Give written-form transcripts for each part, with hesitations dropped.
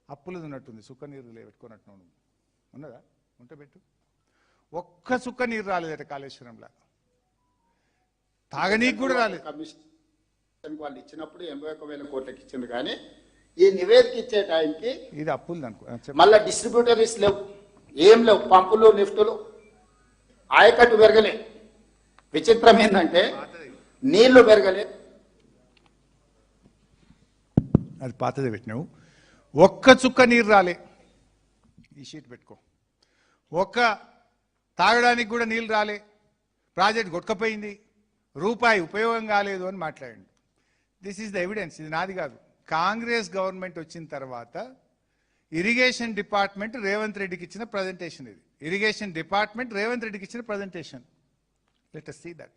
అప్పులది ఉన్నట్టుంది, సుక్క నీరు పెట్టుకున్నట్టు ఉన్నదా? ఉంటే పెట్టు. ఒక్క సుక్క నీరు రాలేదట కాళేశ్వరంలో, తాగనీకి కూడా రాలేదు. వాళ్ళు ఇచ్చినప్పుడు 81,000 కోట్లకి ఇచ్చింది, కానీ ఈ నివేదిక ఇచ్చే టైంకి ఇది అప్పులు అనుకో. మళ్ళీ డిస్ట్రిబ్యూటరీస్ లేవు, ఏం లేవు, పంపులు లిఫ్టులు, ఆయకట్టు పెరగలే. విచిత్రం ఏంటంటే నీళ్లు పెరగలే. అది పాతదే పెట్టినావు. ఒక్క చుక్క నీరు రాలే, ఈ షీట్ పెట్టుకో. ఒక్క తాగడానికి కూడా నీళ్ళు రాలే, ప్రాజెక్ట్ కొట్టుకపోయింది, రూపాయి ఉపయోగం కాలేదు అని మాట్లాడండి. దిస్ ఈజ్ ద ఎవిడెన్స్, ఇది నాది కాదు. కాంగ్రెస్ గవర్నమెంట్ వచ్చిన తర్వాత ఇరిగేషన్ డిపార్ట్మెంట్ రేవంత్ రెడ్డికి ఇచ్చిన ప్రజెంటేషన్ ఇది. ఇరిగేషన్ డిపార్ట్మెంట్ రేవంత్ రెడ్డికి ఇచ్చిన presentation. Let us see that.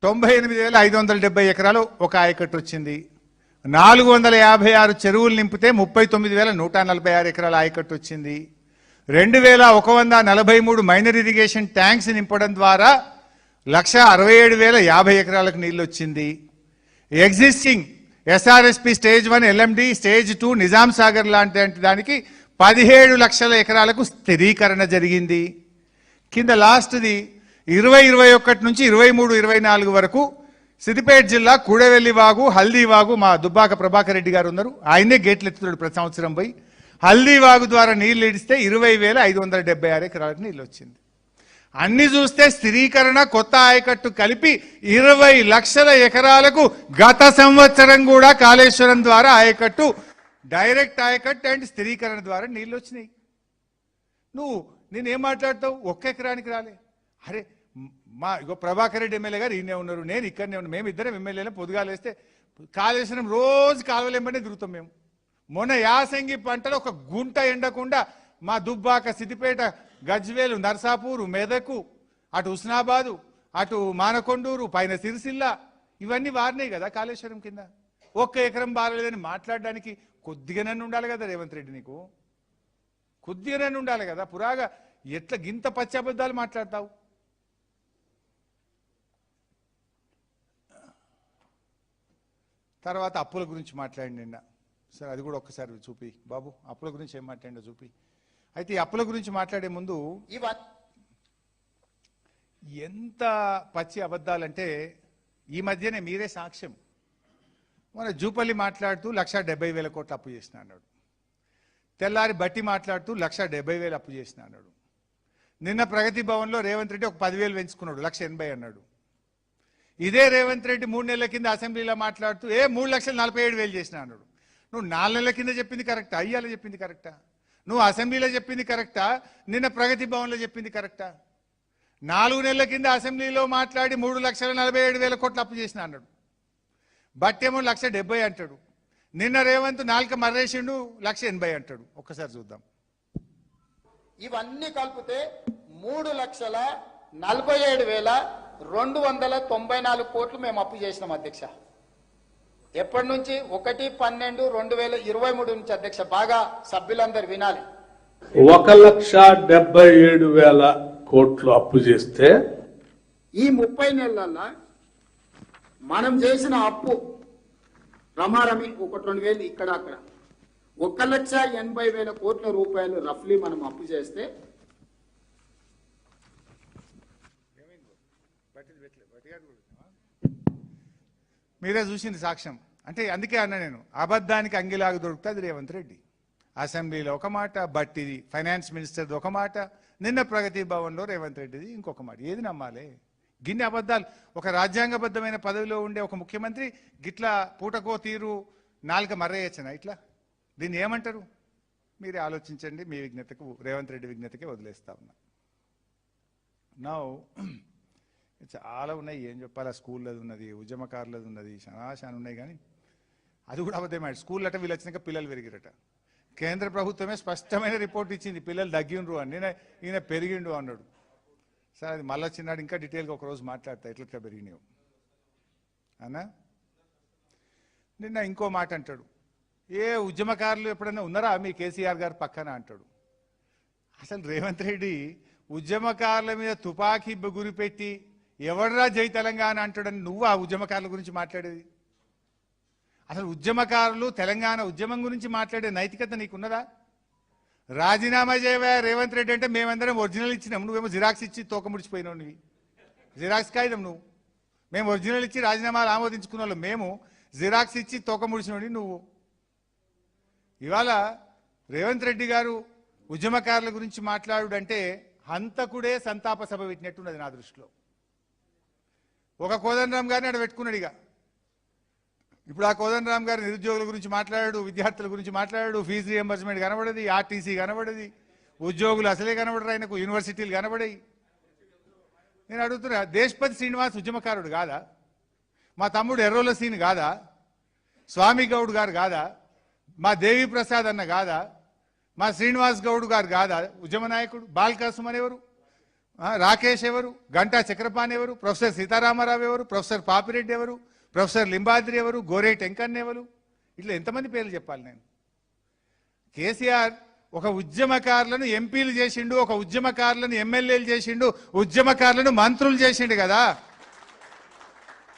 98,570 ఎకరాలు ఒక ఆయకట్టు వచ్చింది. 456 చెరువులు నింపితే 39,146 ఎకరాల ఆయకట్టు వచ్చింది. 2,143 మైనర్ ఇరిగేషన్ ట్యాంక్స్ నింపడం ద్వారా 1,67,050 ఎకరాలకు నీళ్ళు వచ్చింది. Existing SRSP stage 1 LMD stage 2 Nizam Sagar లాంటి దానికి 17 లక్షల ఎకరాలకు స్థిరీకరణ జరిగింది. కింద లాస్ట్ది 2021 నుంచి 23-24 వరకు సిద్దిపేట జిల్లా కూడవెల్లి వాగు, హల్దీ వాగు, మా దుబ్బాక ప్రభాకర్ రెడ్డి గారు ఉన్నారు, ఆయనే గేట్లు ఎత్తుతాడు ప్రతి సంవత్సరం పోయి. హల్దీ వాగు ద్వారా నీళ్లు ఇడిస్తే 20,576 ఎకరాలకు నీళ్ళు వచ్చింది. అన్ని చూస్తే స్థిరీకరణ, కొత్త ఆయకట్టు కలిపి 20 లక్షల ఎకరాలకు గత సంవత్సరం కూడా కాళేశ్వరం ద్వారా ఆయకట్టు, డైరెక్ట్ ఆయకట్టు అండ్ స్థిరీకరణ ద్వారా నీళ్ళు వచ్చినాయి. నేనేం మాట్లాడతావు? ఒక్క ఎకరానికి రాలే. అరే మా ఇగో ప్రభాకర్ రెడ్డి ఎమ్మెల్యే గారు ఈయనే ఉన్నారు, నేను ఇక్కడనే ఉన్నాను, మేమిద్దరం ఎమ్మెల్యేలు. పొద్దుగాలేస్తే కాళేశ్వరం రోజు కాలువలేంబడే తిరుగుతాం మేము. మొన్న యాసంగి పంటలో ఒక గుంట ఎండకుండా మా దుబ్బాక, సిద్దిపేట, గజ్వేలు, నర్సాపూరు, మెదకు, అటు హుస్నాబాదు, అటు మానకొండూరు, పైన సిరిసిల్ల, ఇవన్నీ వారినాయి కదా కాళేశ్వరం కింద. ఒక్క ఎకరం బారలేదని మాట్లాడడానికి కొద్దిగానే ఉండాలి కదా రేవంత్ రెడ్డి, నీకు కొద్దిగానే ఉండాలి కదా. పురాగా ఎట్లా గింత పచ్చి అబద్ధాలు మాట్లాడతావు? తర్వాత అప్పుల గురించి మాట్లాడండి నిన్న. సరే అది కూడా ఒక్కసారి చూపి బాబు, అప్పుల గురించి ఏం మాట్లాడిందో చూపి. అయితే ఈ అప్పుల గురించి మాట్లాడే ముందు ఎంత పచ్చి అబద్ధాలంటే ఈ మధ్యనే మీరే సాక్ష్యం. మన జూపల్లి మాట్లాడుతూ 1,70,000 కోట్లు అప్పు చేసిన అన్నాడు. తెల్లారి బట్టి మాట్లాడుతూ 1,70,000 అప్పు చేసిన అన్నాడు. నిన్న ప్రగతి భవన్లో రేవంత్ రెడ్డి ఒక 10,000 పెంచుకున్నాడు, 1,80,000 అన్నాడు. ఇదే రేవంత్ రెడ్డి 3 నెలల కింద అసెంబ్లీలో మాట్లాడుతూ 3,47,000 చేసిన అన్నాడు. నువ్వు 4 నెలల కింద చెప్పింది కరెక్టా? అయ్యాలో చెప్పింది కరెక్టా? నువ్వు అసెంబ్లీలో చెప్పింది కరెక్టా? నిన్న ప్రగతి భవన్లో చెప్పింది కరెక్టా? 4 నెలల కింద అసెంబ్లీలో మాట్లాడి 3,47,000 కోట్లు అప్పు చేసిన అన్నాడు. బట్టేమో 1,70,000 అంటాడు. నిన్న రేవంత్ నాలుక మర్రేసిండు 1,80,000 అంటాడు. ఒక్కసారి చూద్దాం. ఇవన్నీ కలిపితే 3,47,294 కోట్లు మేము అప్పు చేసినాం అధ్యక్ష. ఎప్పటి నుంచి? 1/12/2023 నుంచి అధ్యక్ష. బాగా సభ్యులందరూ వినాలి. 1,77,000 కోట్లు అప్పు చేస్తే ఈ 30 నెలల్లో మనం చేసిన అప్పు రమారమి 1-2 ఇక్కడ అక్కడ 1,80,000 కోట్ల రూపాయలు రఫ్లీ మనం అప్పు చేస్తే మీరే చూసింది సాక్ష్యం. అంటే అందుకే అన్నా నేను, అబద్ధానికి అంగిలాగా దొరుకుతుంది రేవంత్ రెడ్డి. అసెంబ్లీలో ఒక మాట, బట్టిది ఫైనాన్స్ మినిస్టర్ది ఒక మాట, నిన్న ప్రగతి భవన్లో రేవంత్ రెడ్డిది ఇంకొక మాట. ఏది నమ్మాలి? గిన్ని అబద్ధాలు. ఒక రాజ్యాంగబద్ధమైన పదవిలో ఉండే ఒక ముఖ్యమంత్రి గిట్లా పూటకో తీరు నాలుక మర్రేయచ్చనా ఇట్లా? దీన్ని ఏమంటారు? మీరే ఆలోచించండి. మీ విజ్ఞతకు, రేవంత్ రెడ్డి విజ్ఞతకే వదిలేస్తా ఉన్నా. నౌ చాలా ఉన్నాయి, ఏం చెప్పాలి. స్కూళ్ళది ఉన్నది, ఉద్యమకారులది ఉన్నది, చాలా ఉన్నాయి. కానీ అది కూడా అబద్ధమే. స్కూల్ అట వీళ్ళు వచ్చినాక పిల్లలు పెరిగిరట. కేంద్ర ప్రభుత్వమే స్పష్టమైన రిపోర్ట్ ఇచ్చింది, పిల్లలు తగ్గిండ్రు అని. ఈయన పెరిగిండు అన్నాడు. సరే, అది మళ్ళీ వచ్చినాడు, ఇంకా డీటెయిల్గా ఒకరోజు మాట్లాడతా ఎట్లా పెరిగినావు అన్నా. నిన్న ఇంకో మాట అంటాడు, ఏ ఉద్యమకారులు ఎప్పుడైనా ఉన్నారా మీ కేసీఆర్ గారు పక్కన అంటాడు. అసలు రేవంత్ రెడ్డి ఉద్యమకారుల మీద తుపాకీ గురిపెట్టి ఎవడరా జై తెలంగాణ అంటాడని నువ్వు ఆ ఉద్యమకారుల గురించి మాట్లాడేది? అసలు ఉద్యమకారులు తెలంగాణ ఉద్యమం గురించి మాట్లాడే నైతికత నీకున్నదా? రాజీనామా చేయవా రేవంత్ రెడ్డి అంటే మేమందరం ఒరిజినల్ ఇచ్చినాం, నువ్వేమో జిరాక్స్ ఇచ్చి తోక ముడిచిపోయినావు. నువ్వు జిరాక్స్ కాగితం, నువ్వు మేము ఒరిజినల్ ఇచ్చి రాజీనామాలు ఆమోదించుకున్న వాళ్ళు, మేము జిరాక్స్ ఇచ్చి తోక ముడిచినోడి నువ్వు. ఇవాళ రేవంత్ రెడ్డి గారు ఉద్యమకారుల గురించి మాట్లాడుడంటే హంతకుడే సంతాప సభ పెట్టినట్టున్నది నా దృష్టిలో. ఒక కోదండరామ్ గారిని అక్కడ పెట్టుకున్నాడు. ఇక ఇప్పుడు ఆ కోదండరామ్ గారు నిరుద్యోగుల గురించి మాట్లాడాడు, విద్యార్థుల గురించి మాట్లాడాడు, ఫీజు రియంబర్స్మెంట్ కనబడది, ఆర్టీసీ కనబడది, ఉద్యోగులు అసలే కనబడరు, ఆయనకు యూనివర్సిటీలు కనబడాయి. నేను అడుగుతున్నా, దేశపతి శ్రీనివాస్ ఉద్యమకారుడు కాదా? మా తమ్ముడు ఎర్రోల సీన్ కాదా? స్వామి గౌడ్ గారు కాదా? మా దేవి ప్రసాద్ అన్న కాదా? మా శ్రీనివాస్ గౌడ్ గారు కాదా ఉద్యమ నాయకుడు? బాల్కాసుమన్ ఎవరు? రాకేష్ ఎవరు? గంటా చక్రపాణి ఎవరు? ప్రొఫెసర్ సీతారామరావు ఎవరు? ప్రొఫెసర్ పాపిరెడ్డి ఎవరు? ప్రొఫెసర్ లింబాద్రి ఎవరు? గోరేట్ వెంకన్న ఎవరు? ఇట్లా ఎంతమంది పేర్లు చెప్పాలి నేను? కేసీఆర్ ఒక ఉద్యమకారులను ఎంపీలు చేసిండు, ఒక ఉద్యమకారులను ఎమ్మెల్యేలు చేసిండు, ఉద్యమకారులను మంత్రులు చేసిండు కదా.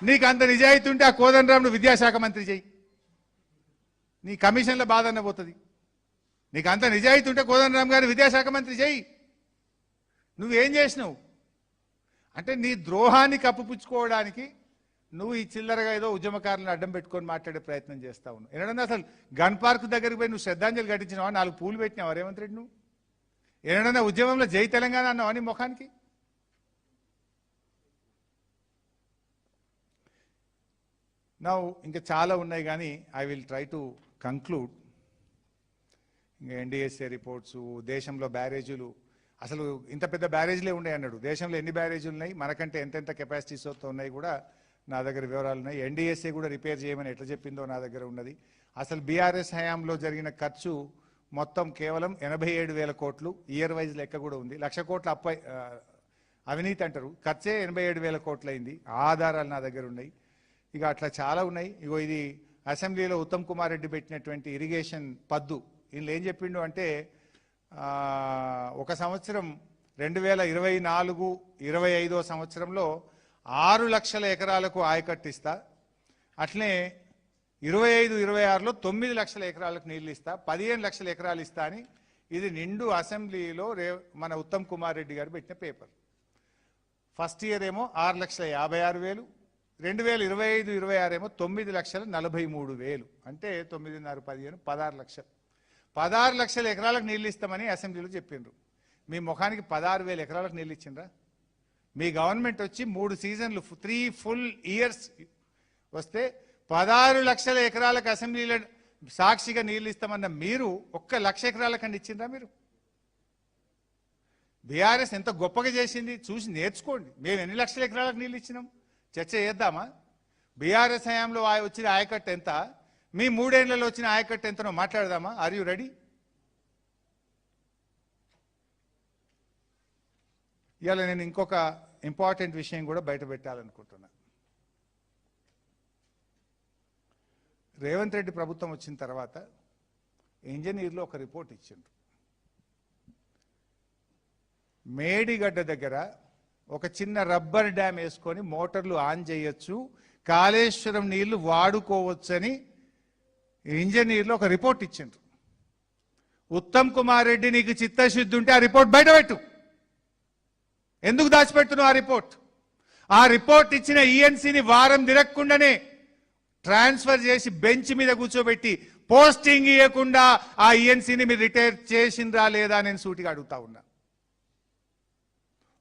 నీకు అంత నిజాయితీ ఉంటే ఆ కోదండరాంను విద్యాశాఖ మంత్రి చేయి, నీ కమిషన్ల బాధ అన్న పోతుంది. నీకు అంత నిజాయితీ ఉంటే కోదండరాం గారిని విద్యాశాఖ మంత్రి చేయి. నువ్వేం చేసినావు అంటే నీ ద్రోహాన్ని కప్పుపుచ్చుకోవడానికి నువ్వు ఈ చిల్లరగా ఏదో ఉద్యమకారులను అడ్డం పెట్టుకొని మాట్లాడే ప్రయత్నం చేస్తా ఉన్నావు. ఏదన్నా అసలు గన్ పార్క్ దగ్గరికి పోయి నువ్వు శ్రద్ధాంజలి ఘటించినావా? 4 పూలు పెట్టినావా రేవంత్ రెడ్డి? నువ్వు ఏదన్నా ఉద్యమంలో జై తెలంగాణ అన్నావా నీ ముఖానికి? నా ఇంకా చాలా ఉన్నాయి కానీ I will try to conclude. ఇంకా ఎన్డీఎస్ఏ రిపోర్ట్స్, దేశంలో బ్యారేజీలు, అసలు ఇంత పెద్ద బ్యారేజీలే ఉన్నాయి అన్నాడు. దేశంలో ఎన్ని బ్యారేజీలు ఉన్నాయి, మనకంటే ఎంతెంత కెపాసిటీస్ ఉన్నాయి కూడా నా దగ్గర వివరాలు ఉన్నాయి. ఎన్డీఎస్ఏ కూడా రిపేర్ చేయమని ఎట్లా చెప్పిందో నా దగ్గర ఉన్నది. అసలు బీఆర్ఎస్ హయాంలో జరిగిన ఖర్చు మొత్తం కేవలం 87,000 కోట్లు. ఇయర్ వైజ్ లెక్క కూడా ఉంది. 1,00,000 కోట్ల అవినీతి అంటారు, ఖర్చే 87,000 కోట్లు అయింది. ఆధారాలు నా దగ్గర ఉన్నాయి. ఇక అట్లా చాలా ఉన్నాయి. ఇగో ఇది అసెంబ్లీలో ఉత్తమ్ కుమార్ రెడ్డి పెట్టినటువంటి ఇరిగేషన్ పద్దు. వీళ్ళు ఏం చెప్పిండు అంటే ఒక సంవత్సరం 2024-25 సంవత్సరంలో 6 లక్షల ఎకరాలకు ఆయకట్టు ఇస్తా, అట్లనే 25-26లో 9 లక్షల ఎకరాలకు నీళ్లు ఇస్తా, 15 లక్షల ఎకరాలు ఇస్తా అని ఇది నిండు అసెంబ్లీలో మన ఉత్తమ్ కుమార్ రెడ్డి గారు పెట్టిన పేపర్. ఫస్ట్ ఇయర్ ఏమో 6,56,000, 2025-26 ఏమో 9,43,000, అంటే 9.5 15 16 లక్షలు. 16 లక్షల ఎకరాలకు నీళ్ళు ఇస్తామని అసెంబ్లీలో చెప్పిండ్రు. మీ ముఖానికి 16,000 ఎకరాలకు నీళ్ళు ఇచ్చిండ్రా? మీ గవర్నమెంట్ వచ్చి 3 సీజన్లు 3 ఫుల్ ఇయర్స్ వస్తే 16 లక్షల ఎకరాలకు అసెంబ్లీలో సాక్షిగా నీళ్ళు ఇస్తామన్న మీరు 1 లక్ష ఎకరాలకండి ఇచ్చిండ్రా? మీరు బీఆర్ఎస్ ఎంత గొప్పగా చేసింది చూసి నేర్చుకోండి. మేము ఎన్ని లక్షల ఎకరాలకు నీళ్ళు ఇచ్చినాం చర్చ చేద్దామా? బీఆర్ఎస్ హయాంలో వచ్చిన ఆయకట్టు ఎంత, మీ 3 ఏళ్లలో వచ్చిన ఆయకట్టు ఎంతనో మాట్లాడదామా? Are you ready? ఇవాళ నేను ఇంకొక ఇంపార్టెంట్ విషయం కూడా బయట పెట్టాలనుకుంటున్నా. రేవంత్ రెడ్డి ప్రభుత్వం వచ్చిన తర్వాత ఇంజనీర్లు ఒక రిపోర్ట్ ఇచ్చిండ్రు. మేడిగడ్డ దగ్గర ఒక చిన్న రబ్బర్ డ్యామ్ వేసుకొని మోటార్లు ఆన్ చేయొచ్చు, కాళేశ్వరం నీళ్లు వాడుకోవచ్చని ఇంజనీర్లు ఒక రిపోర్ట్ ఇచ్చిండ్రు. ఉత్తమ్ కుమార్ రెడ్డి నీకు చిత్తశుద్ధి ఉంటే ఆ రిపోర్ట్ బయట పెట్టు. ఎందుకు దాచిపెడుతున్నావు ఆ రిపోర్ట్? ఆ రిపోర్ట్ ఇచ్చిన ఈఎన్సీని వారం తిరగకుండానే ట్రాన్స్ఫర్ చేసి బెంచ్ మీద కూర్చోబెట్టి పోస్టింగ్ ఇవ్వకుండా ఆ ఈఎన్సీని మీరు రిటైర్ చేసిండ్రా లేదా నేను సూటిగా అడుగుతా ఉన్నా.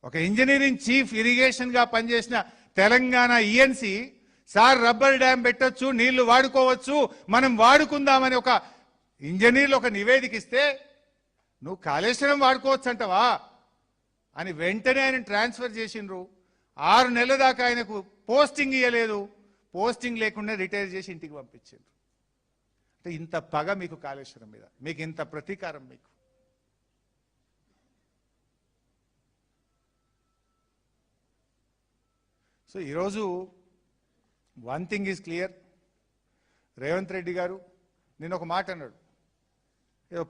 ఒక ఇంజనీరింగ్ చీఫ్ ఇరిగేషన్ గా పనిచేసిన Telangana ENC sir rubber dam పెట్టొచ్చు, నీళ్లు వాడుకోవచ్చు, మనం వాడుకుందామని ఒక ఇంజనీర్లు ఒక నివేదిక ఇస్తే నువ్వు కాళేశ్వరం వాడుకోవచ్చు అంటవా అని వెంటనే ఆయన ట్రాన్స్ఫర్ చేసిండ్రు. 6 నెలల దాకా ఆయనకు పోస్టింగ్ ఇవ్వలేదు. పోస్టింగ్ లేకుండా రిటైర్ చేసి ఇంటికి పంపించిండ్రు. అంటే ఇంత పగ మీకు కాళేశ్వరం మీద, మీకు ఇంత ప్రతీకారం మీకు. సో ఈరోజు one thing is clear. Revanth Reddy గారు నేను ఒక మాట అన్నాడు, ఏదో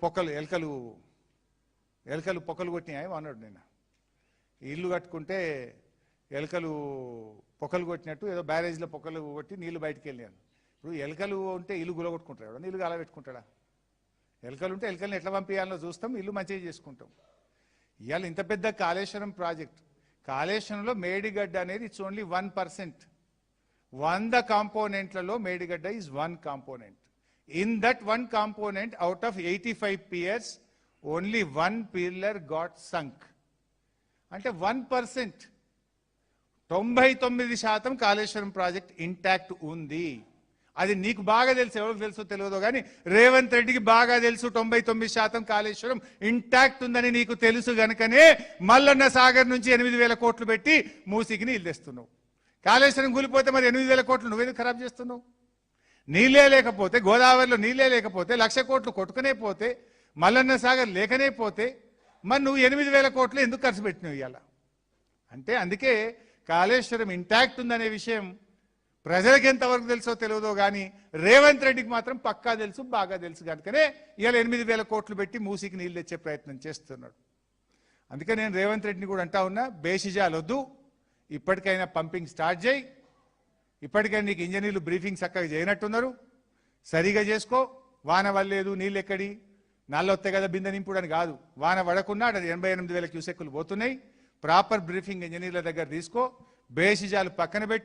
ఎలకలు పొక్కలు కొట్టినాయి అన్నాడు. నిన్న ఇల్లు కట్టుకుంటే ఎలకలు పొక్కలు కొట్టినట్టు ఏదో బ్యారేజ్లో పొక్కలు కొట్టి నీళ్లు బయటికి వెళ్ళాను. ఇప్పుడు ఎలుకలు ఉంటే ఇల్లు గులగొట్టుకుంటాడు ఎవడన్నా ఇల్లు అలా పెట్టుకుంటాడా? ఎలుకలు ఉంటే ఎలుకల్ని ఎట్లా పంపించాలో చూస్తాం, ఇల్లు మంచిగా చేసుకుంటాం. ఇవాళ ఇంత పెద్ద కాళేశ్వరం ప్రాజెక్ట్, కాళేశ్వరంలో మేడిగడ్డ అనేది ఇట్స్ ఓన్లీ 1%. 100 కాంపోనెంట్లలో Medigadda is 1 component. In that 1 component out of 85 piers only 1 pillar got sunk. అంటే 1%, 99% కాళేశ్వరం ప్రాజెక్ట్ ఇంటాక్ట్ ఉంది. అది నీకు బాగా తెలుసు, ఎవరికి తెలుసో తెలియదో కానీ రేవంత్ రెడ్డికి బాగా తెలుసు 99% కాళేశ్వరం ఇంటాక్ట్ ఉందని నీకు తెలుసు గనుకనే మల్లన్న సాగర్ నుంచి 8,000 కోట్లు పెట్టి మూసికి నీళ్ళు తెస్తున్నావు. కాళేశ్వరం కూలిపోతే మరి 8,000 కోట్లు నువ్వెందుకు ఖరాబ్ చేస్తున్నావు? నీళ్ళే లేకపోతే, గోదావరిలో నీళ్ళే లేకపోతే, 1,00,000 కోట్లు కొట్టుకునే పోతే, మల్లన్న సాగర్ లేకనే పోతే మరి నువ్వు 8,000 కోట్లు ఎందుకు ఖర్చు పెట్టినావు ఇవాళ? అంటే అందుకే కాళేశ్వరం ఇంటాక్ట్ ఉందనే విషయం ప్రజలకు ఎంతవరకు తెలుసో తెలియదో కానీ రేవంత్ రెడ్డికి మాత్రం పక్కా తెలుసు, బాగా తెలుసు కనుకనే ఇవాళ 8,000 కోట్లు పెట్టి మూసికి నీళ్ళు తెచ్చే ప్రయత్నం చేస్తున్నాడు. అందుకే నేను రేవంత్ రెడ్డిని కూడా అంటా ఉన్నా, బేషిజాలు వద్దు, ఇప్పటికైనా పంపింగ్ స్టార్ట్ చేయి. ఇప్పటికైనా నీకు ఇంజనీర్లు బ్రీఫింగ్ చక్కగా చేయనట్టున్నారు, సరిగా చేసుకో. వాన వల్లేదు, నీళ్ళు ఎక్కడి, నల్లొత్తే కదా బిందె నింపుడని కాదు, వాన పడకున్నా అది 88,000 క్యూసెక్కులు పోతున్నాయి. ప్రాపర్ బ్రీఫింగ్ ఇంజనీర్ల దగ్గర తీసుకో, బేషిజాలు పక్కన పెట్టి